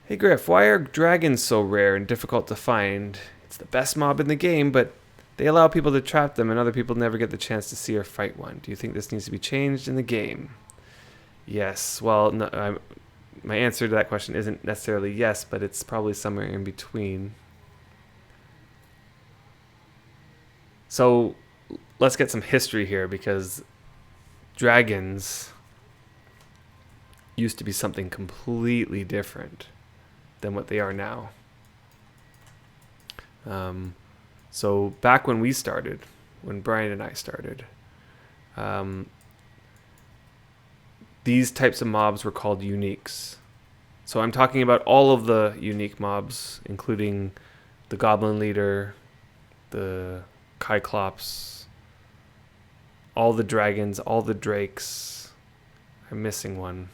Hey Griff, why are dragons so rare and difficult to find? It's the best mob in the game, but they allow people to trap them and other people never get the chance to see or fight one. Do you think this needs to be changed in the game? Yes. Well, no, my answer to that question isn't necessarily yes, but it's probably somewhere in between. So let's get some history here because dragons used to be something completely different than what they are now. So back when we started, when Brian and I started, um, these types of mobs were called uniques. So I'm talking about all of the unique mobs, including the Goblin Leader, the Cyclops, all the dragons, all the drakes. I'm missing one.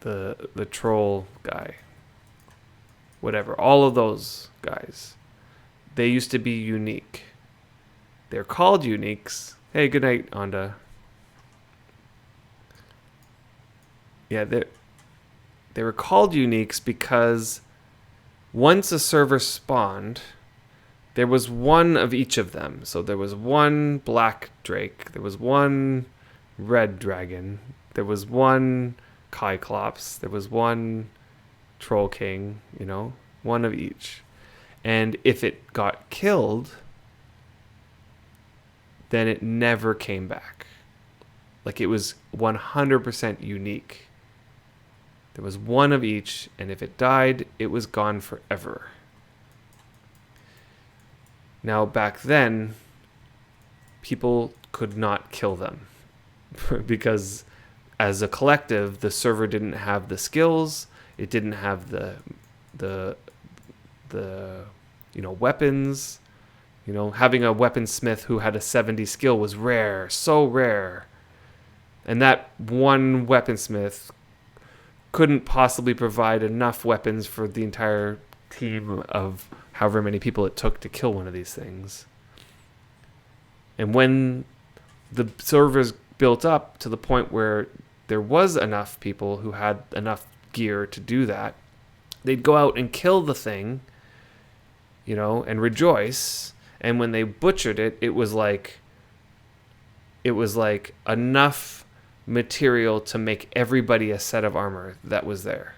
The troll guy. Whatever. All of those guys. They used to be unique. They're called uniques. Hey, good night, Onda. Yeah, they were called uniques because once a server spawned, there was one of each of them. So there was one black drake, there was one red dragon, there was one Cyclops, there was one troll king, one of each. And if it got killed, then it never came back. Like it was 100% unique. There was one of each, and if it died, it was gone forever. Now, back then, people could not kill them because as a collective, the server didn't have the skills. It didn't have the weapons. Having a weaponsmith who had a 70 skill was rare, so rare. And that one weaponsmith couldn't possibly provide enough weapons for the entire team of however many people it took to kill one of these things. And when the servers built up to the point where there was enough people who had enough gear to do that, they'd go out and kill the thing, and rejoice. And when they butchered it, it was like enough material to make everybody a set of armor that was there.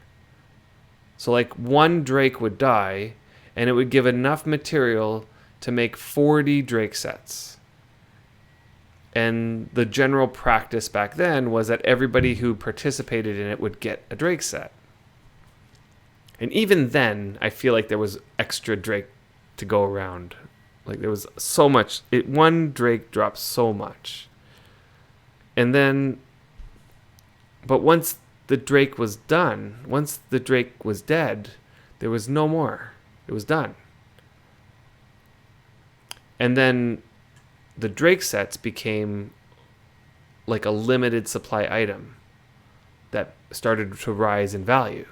So like one drake would die and it would give enough material to make 40 drake sets. And the general practice back then was that everybody who participated in it would get a drake set. And even then, I feel like there was extra drake to go around. Like there was so much. One drake dropped so much. And then, but once the drake was done, once the drake was dead, there was no more. It was done. And then the drake sets became like a limited supply item that started to rise in value.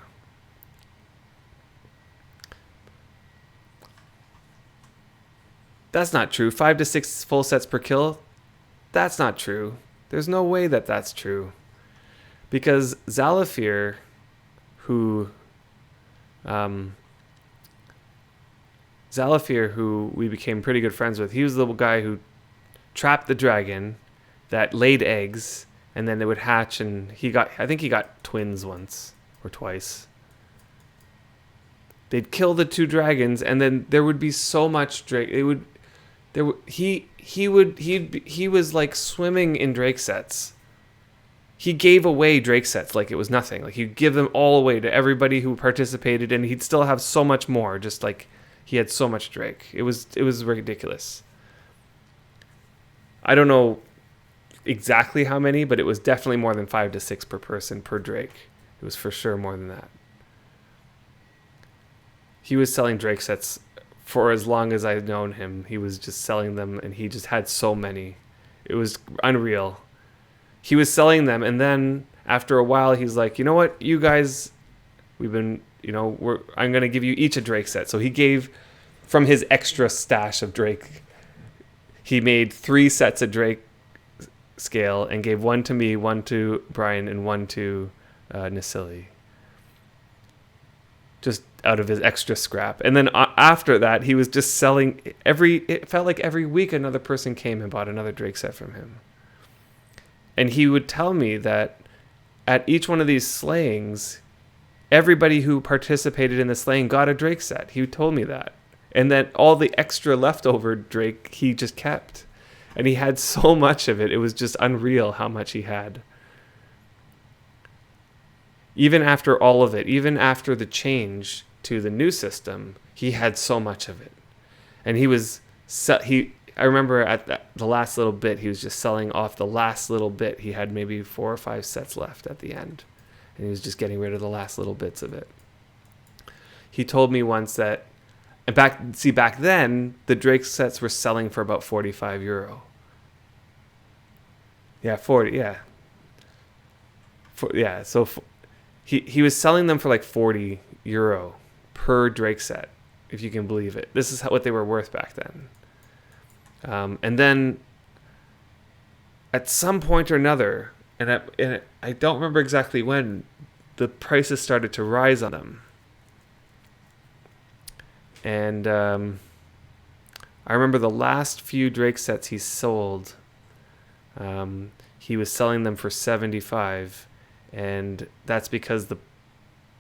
That's not true. 5 to 6 full sets per kill? That's not true. There's no way that that's true. Because Zalafir, who we became pretty good friends with, he was the guy who trapped the dragon that laid eggs, and then they would hatch, and I think he got twins once or twice. They'd kill the 2 dragons, and then there would be so much drake. He was like swimming in drake sets. He gave away drake sets like it was nothing. Like he'd give them all away to everybody who participated, and he'd still have so much more. Just like he had so much drake. It was ridiculous. I don't know exactly how many, but it was definitely more than 5 to 6 per person per drake. It was for sure more than that. He was selling drake sets for as long as I've known him. He was just selling them, and he just had so many. It was unreal. He was selling them, and then after a while, he's like, you know what, you guys, I'm going to give you each a drake set. So he gave, from his extra stash of drake, he made 3 sets of drake scale and gave one to me, one to Brian, and one to Nasili. just out of his extra scrap. And then after that, he was just selling it felt like every week another person came and bought another Drake set from him. And he would tell me that at each one of these slayings, everybody who participated in the slaying got a Drake set. He told me that. And that all the extra leftover Drake he just kept. And he had so much of it. It was just unreal how much he had. Even after all of it, even after the change to the new system, he had so much of it. And I remember at the last little bit, he was just selling off the last little bit. He had maybe 4 or 5 sets left at the end. And he was just getting rid of the last little bits of it. He told me once that, and back then, the Drake sets were selling for about €45. Yeah, 40, yeah. So he was selling them for like €40 per Drake set, if you can believe it. This is what they were worth back then. And then at some point or another, and I don't remember exactly when, the prices started to rise on them. And I remember the last few Drake sets he sold, he was selling them for $75, and that's because the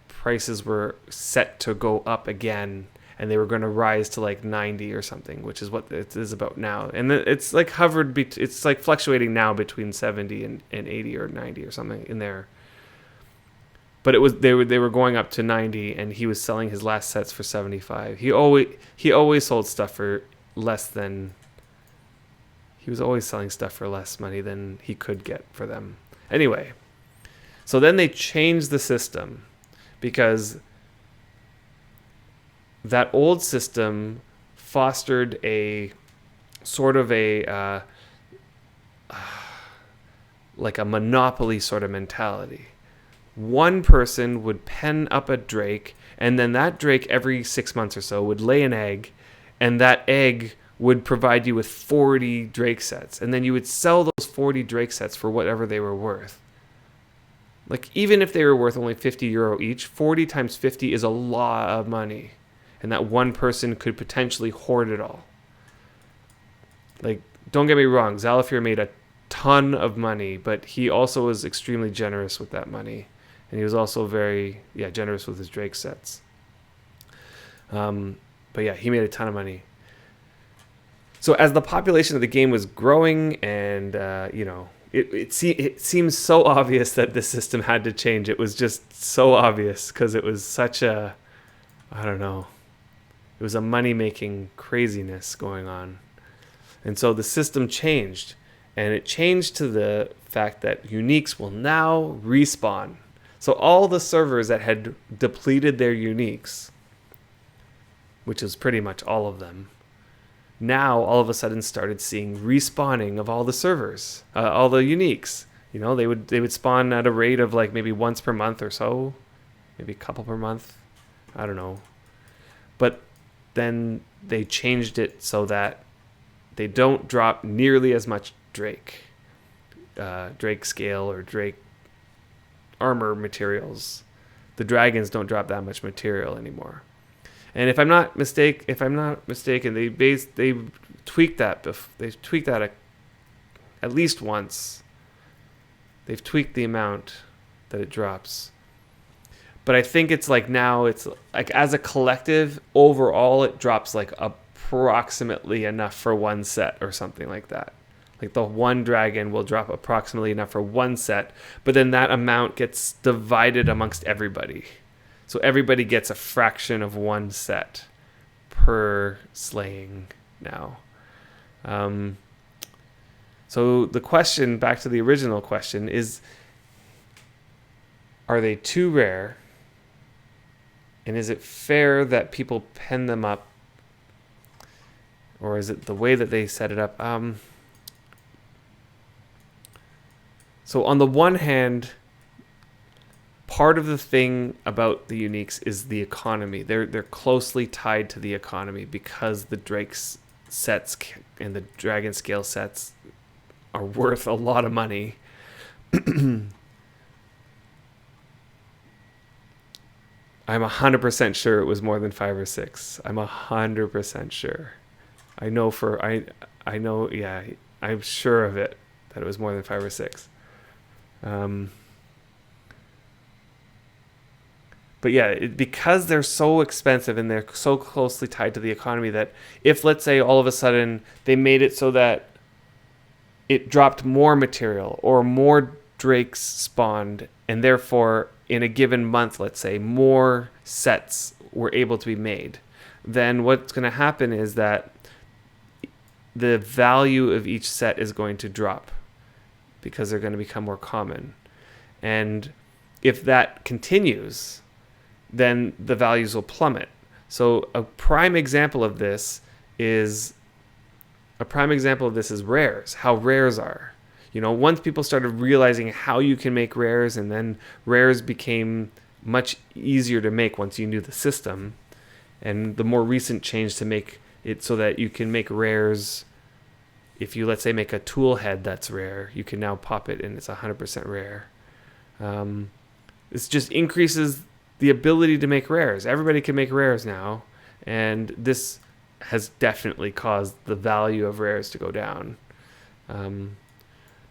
prices were set to go up again, and they were going to rise to like 90 or something, which is what it is about now. And it's like it's like fluctuating now between 70 and 80 or 90 or something in there. But they were going up to 90, and he was selling his last sets for 75. He always sold stuff for less than. He was always selling stuff for less money than he could get for them. Anyway, so then they changed the system, because that old system fostered a sort of like a monopoly sort of mentality. One person would pen up a Drake, and then that Drake every 6 months or so would lay an egg, and that egg would provide you with 40 Drake sets, and then you would sell those 40 Drake sets for whatever they were worth. Like, even if they were worth only €50 each, 40 times 50 is a lot of money, and that one person could potentially hoard it all. Like, don't get me wrong, Zalafir made a ton of money, but he also was extremely generous with that money. And he was also very, generous with his Drake sets. But yeah, he made a ton of money. So as the population of the game was growing, and it seems so obvious that the system had to change. It was just so obvious, because it was such a, I don't know, it was a money-making craziness going on. And so the system changed, and it changed to the fact that uniques will now respawn. So all the servers that had depleted their uniques, which is pretty much all of them, now all of a sudden started seeing respawning of all the servers, all the uniques. They would spawn at a rate of like maybe once per month or so, maybe a couple per month, I don't know. But then they changed it so that they don't drop nearly as much Drake scale or Drake armor materials. The dragons don't drop that much material anymore. And if I'm not mistaken, they tweaked that. They tweaked that at least once. They've tweaked the amount that it drops. But I think it's like now it's like as a collective overall it drops like approximately enough for one set or something like that. Like the one dragon will drop approximately enough for one set, but then that amount gets divided amongst everybody. So everybody gets a fraction of one set per slaying now. So the question, back to the original question, is, are they too rare? And is it fair that people pen them up? Or is it the way that they set it up? So on the one hand, part of the thing about the uniques is the economy. They're closely tied to the economy because the Drake sets and the Dragon Scale sets are worth a lot of money. I'm 100% sure it was more than 5 or 6. I'm 100% sure. I know I know, yeah, I'm sure of it, that it was more than 5 or 6. But yeah, because they're so expensive and they're so closely tied to the economy, that if, let's say, all of a sudden they made it so that it dropped more material or more drakes spawned, and therefore in a given month, let's say, more sets were able to be made, then what's going to happen is that the value of each set is going to drop because they're going to become more common. And if that continues, then the values will plummet. So a prime example of this is rares, how rares are. Once people started realizing how you can make rares, and then rares became much easier to make once you knew the system. And the more recent change to make it so that you can make rares, if you, let's say, make a tool head that's rare, you can now pop it and it's 100% rare. This just increases the ability to make rares. Everybody can make rares now, and this has definitely caused the value of rares to go down.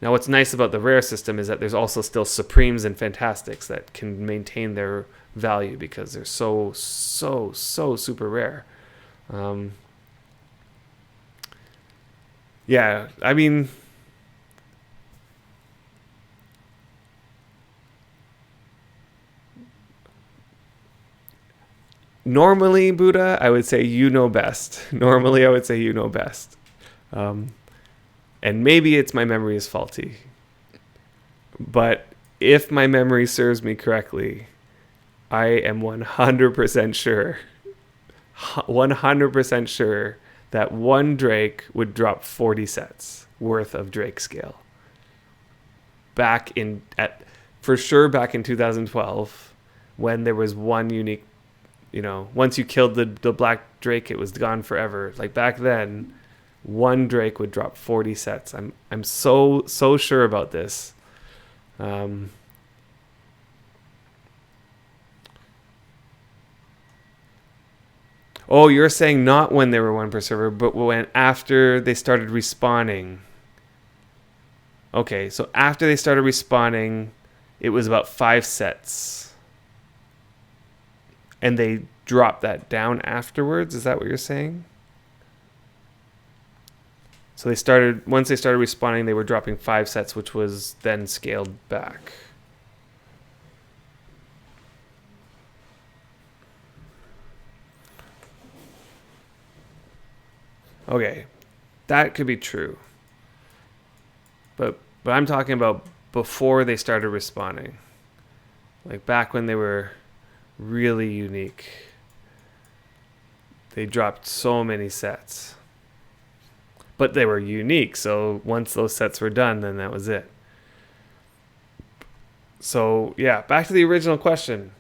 Now, what's nice about the rare system is that there's also still Supremes and Fantastics that can maintain their value because they're so super rare. Yeah, I mean, normally, Buddha, I would say you know best. Normally, I would say you know best. And maybe it's my memory is faulty. But if my memory serves me correctly, I am 100% sure, 100% sure that one Drake would drop 40 sets worth of Drake scale. For sure back in 2012, when there was one unique, once you killed the black Drake, it was gone forever. Like back then, one Drake would drop 40 sets. I'm so sure about this. Oh, you're saying not when they were one per server, but when after they started respawning. Okay, so after they started respawning, it was about 5 sets. And they dropped that down afterwards? Is that what you're saying? So once they started respawning, they were dropping 5 sets, which was then scaled back. Okay, that could be true. But I'm talking about before they started respawning. Like back when they were really unique. They dropped so many sets. But they were unique, so once those sets were done, then that was it. So, yeah, back to the original question.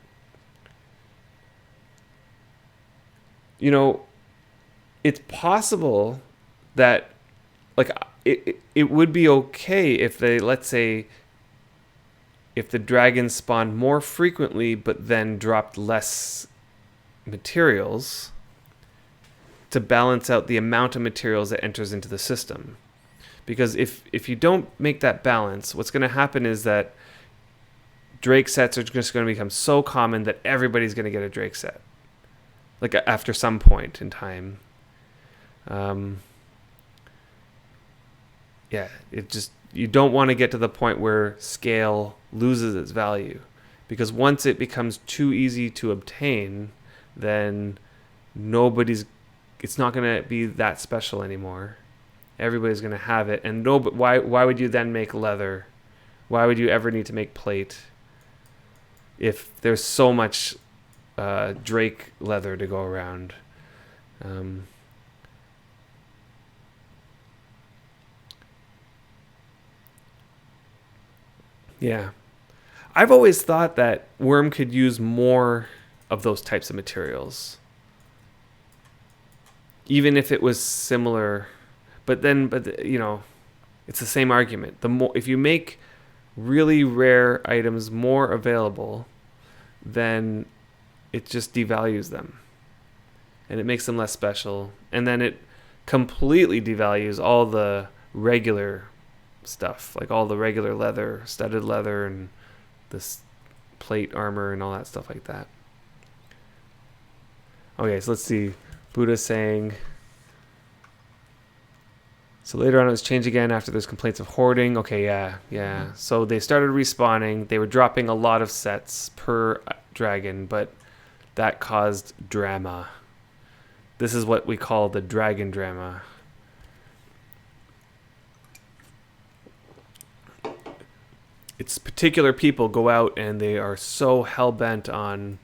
It's possible that, like, it would be okay if they, let's say, if the dragons spawned more frequently but then dropped less materials to balance out the amount of materials that enters into the system. Because if you don't make that balance, what's going to happen is that Drake sets are just going to become so common that everybody's going to get a Drake set. Like after some point in time. You don't want to get to the point where scale loses its value. Because once it becomes too easy to obtain, then it's not going to be that special anymore. Everybody's going to have it. And why would you then make leather? Why would you ever need to make plate if there's so much Drake leather to go around? Yeah. I've always thought that Wurm could use more of those types of materials. Even if it was similar, but it's the same argument. If you make really rare items more available, then it just devalues them. And it makes them less special. And then it completely devalues all the regular stuff, like all the regular leather, studded leather, and this plate armor and all that stuff like that. Okay, so let's see. Buddha's saying, so later on it was changed again after there's complaints of hoarding. Okay, yeah. So they started respawning. They were dropping a lot of sets per dragon, but that caused drama. This is what we call the dragon drama. It's particular people go out and they are so hell-bent on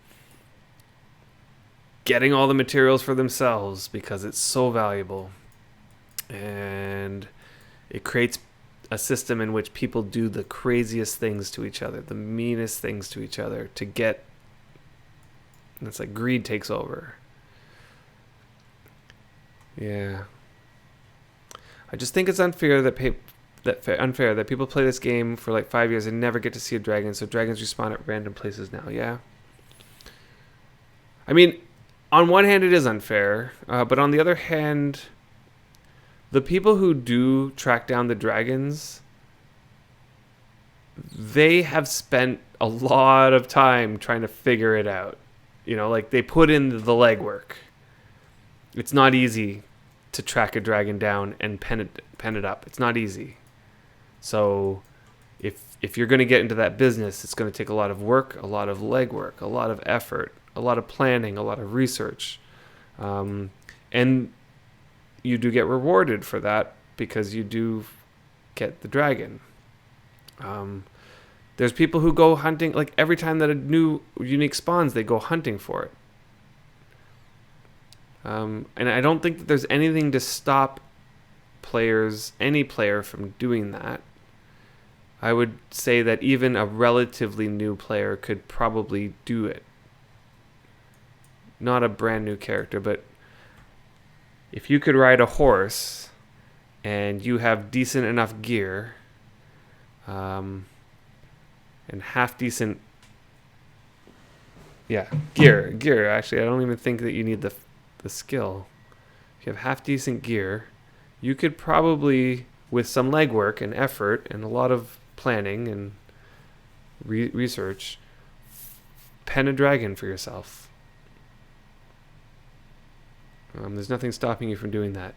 getting all the materials for themselves because it's so valuable. And it creates a system in which people do the craziest things to each other, the meanest things to each other to get... And it's like greed takes over. Yeah. I just think it's unfair that people play this game for like 5 years and never get to see a dragon, so dragons respawn at random places now. Yeah. I mean, on one hand, it is unfair, but on the other hand, the people who do track down the dragons, they have spent a lot of time trying to figure it out. You know, like they put in the legwork. It's not easy to track a dragon down and pen it up. It's not easy. So if you're going to get into that business, it's going to take a lot of work, a lot of legwork, a lot of effort, a lot of planning, a lot of research. And you do get rewarded for that because you do get the dragon. There's people who go hunting, like every time that a new unique spawns, they go hunting for it. And I don't think that there's anything to stop any player from doing that. I would say that even a relatively new player could probably do it. Not a brand new character, but if you could ride a horse and you have decent enough gear, and half decent, gear. Actually, I don't even think that you need the skill. If you have half decent gear, you could probably, with some legwork and effort and a lot of planning and research, pen a dragon for yourself. There's nothing stopping you from doing that.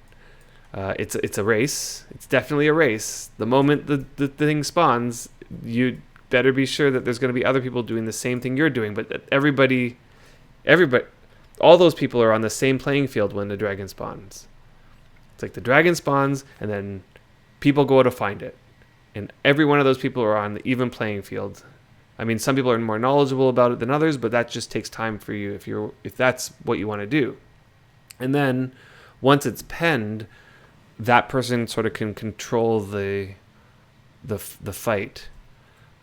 It's a race. It's definitely a race. The moment the thing spawns, you better be sure that there's going to be other people doing the same thing you're doing, but that everybody, all those people are on the same playing field when the dragon spawns. It's like the dragon spawns, and then people go to find it. And every one of those people are on the even playing field. I mean, some people are more knowledgeable about it than others, but that just takes time for you if that's what you want to do. And then once it's penned, that person sort of can control the fight.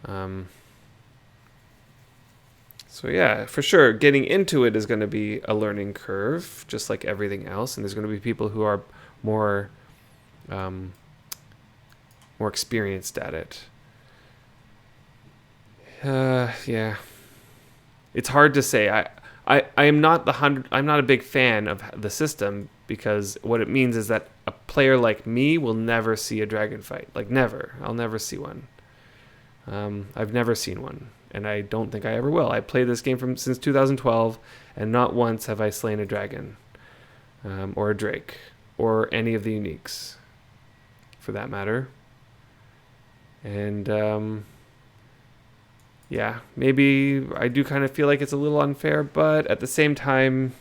So yeah, for sure, getting into it is going to be a learning curve, just like everything else. And there's going to be people who are more experienced at it. Yeah, it's hard to say. I'm not a big fan of the system, because what it means is that a player like me will never see a dragon fight. Like never. I'll never see one. I've never seen one, and I don't think I ever will. I played this game since 2012, and not once have I slain a dragon, or a drake, or any of the uniques, for that matter. And yeah, maybe I do kind of feel like it's a little unfair, but at the same time,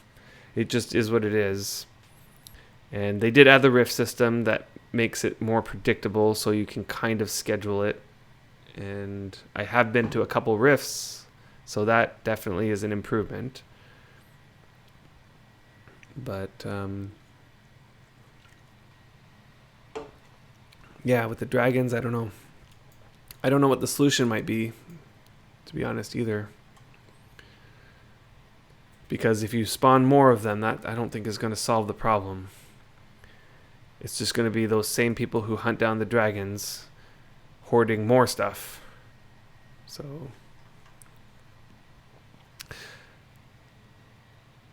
it just is what it is. And they did add the rift system that makes it more predictable, so you can kind of schedule it. And I have been to a couple rifts, so that definitely is an improvement. But yeah, with the dragons, I don't know. I don't know what the solution might be, to be honest, either. Because if you spawn more of them, that I don't think is going to solve the problem. It's just going to be those same people who hunt down the dragons hoarding more stuff. So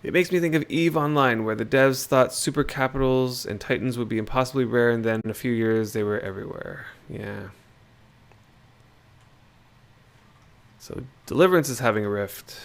It makes me think of EVE Online, where the devs thought super capitals and titans would be impossibly rare, and then in a few years they were everywhere. Yeah. So Deliverance is having a rift.